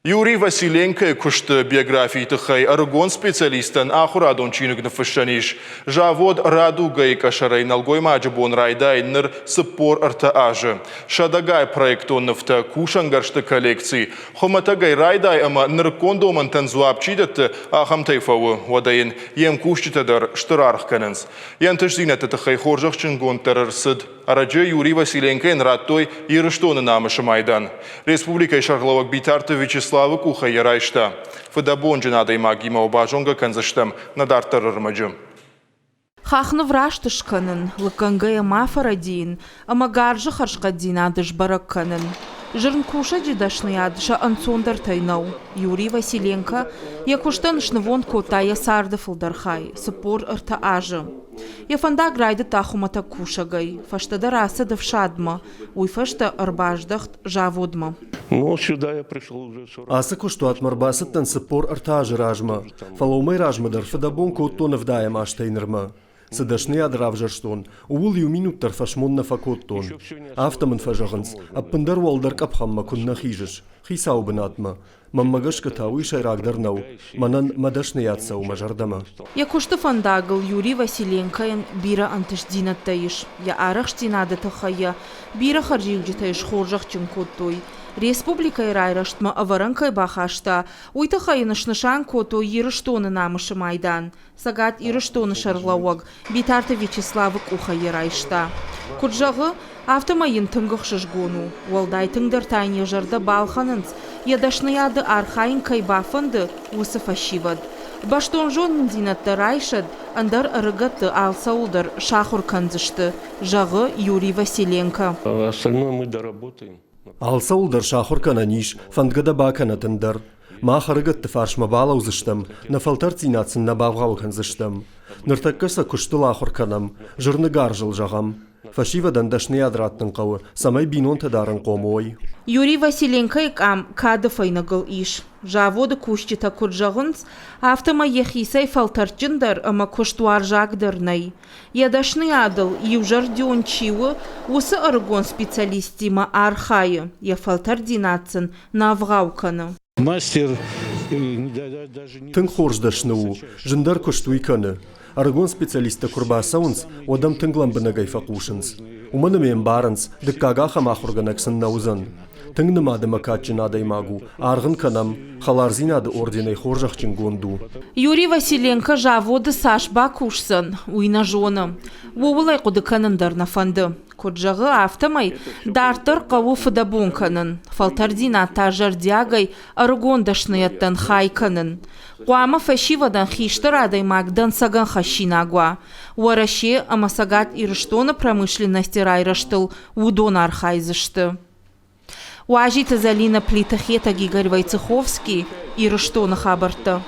Юрий Василенко кушты биографии тахай аргон специалистан ахурадон чинугны фашаниш. Жавод раду гай кашарай налгой маджибон райдай ныр сыппор арта ажы. Шадагай проектон нафта кушангаршты коллекции. Хоматагай райдай ама ныр кондоман танзуапчидатты ахамтайфавы вадайын ем кушчитадар штырарх канынс. Янтыш зинаты тахай хоржах чингон тарарсыд. Араджы Юрий Василенко раттой ирыштоны намышы майдан. Республика Шарловак битарты Вячеславы куха ярайшта. Фыдабон жинадай магима обажонга канзыштам надартарырмаджым. Хахны враштышканын, лыкангая мафарадин, ама гаржы харшкадин адыш баракканын. Жырн куша жидашны адыша анцондар тайнау. Юрий Василенко якуштан шнывон котая сарды фылдархай, сыпор ырта ажы. Яфанда грайды тахумата кушагай, фашта раса давшадма, уйфашта арбаждахт жаводма. Ну, сюда я пришел уже 40. Аса куштуат марбасыттан сыпор ырта ажы ражма. Фалоумай ражмадар фадабон коттон вдая маштайнырма. Садашны адрав жарштон, уул юминуттар фашмон на факоттон. Автоман фажаганс, аппандар уалдар капхамма кунна хижыш, хисау бынатма. Маммагаш катауи шайрагдарнау, манан мадашны ятсау мажардама. Якушты фандагыл Юрий Василенкаян бира антышдинаттайыш. Я арахштинады тахая, бира харжиуджитайыш хоржах чынкоттой. Республика ирайраштма аваранкай бахашта, уйтахайынышнышан кото ирыштоны намышы майдан. Сагат ирыштоны шарлауаг, битарты Вячеславы куха ирайшта. Куджағы автомайын тыңгық шышгону, уалдай тыңдар тайне жарда балханынц, ядашнаяды архайын кайбафынды усы фашивад. Баштон жон динатты райшад, андар арыгатты алсаулдар шахур канзышты, жағы Юрий Василенко. Остальное мы доработаем. Алсаулдар шахур кананиш, фандгада баканатындар. Ма харыгатты фаршма балаузыштам, на фалтар цинацын на бавғау канзыштам. Ныртаккаса куштыл ахур канам, жырны гаржыл жағам. Фашивадан дашны адраттын қауы, самай бинон тадарын қомой. Юрий Василенко икам кады файнагыл иш. Жаводы кушчита куржағынц, автома ехисай фалтарчындар, ама куштуар жагдырнай. Ядашны адыл, южар диончивы, усы аргон специалистима архайы, я фалтар динацын навғауканы. Мастер Тың хорждашнау, жындар куштуй каны. Аргон специалиста курбасаунс, одам тыңглам бынагай факушынс. Уманымен барынс, дыккага хамахурганаксын наузан. Тыңнымады макатчын адай магу, арғын канам, халарзинады орденай хоржақчын гонду. Юрий Василенко жаводы сашба кушсын, уйна жоны. Уолай құды канындар нафанды. Коджағы автомай дартыр қауы фыдабон канын. Фалтардина тажар диагай аргондашнаяттан хай канын. Қуама фашивадан хиштыр адай магдан саган хашинагуа. Уараще амасагат ирыштоны промышленности райраштыл удон архайзышты. Уажита Залина Плитахета Гигарь Войцеховский ирыштоны хабарты.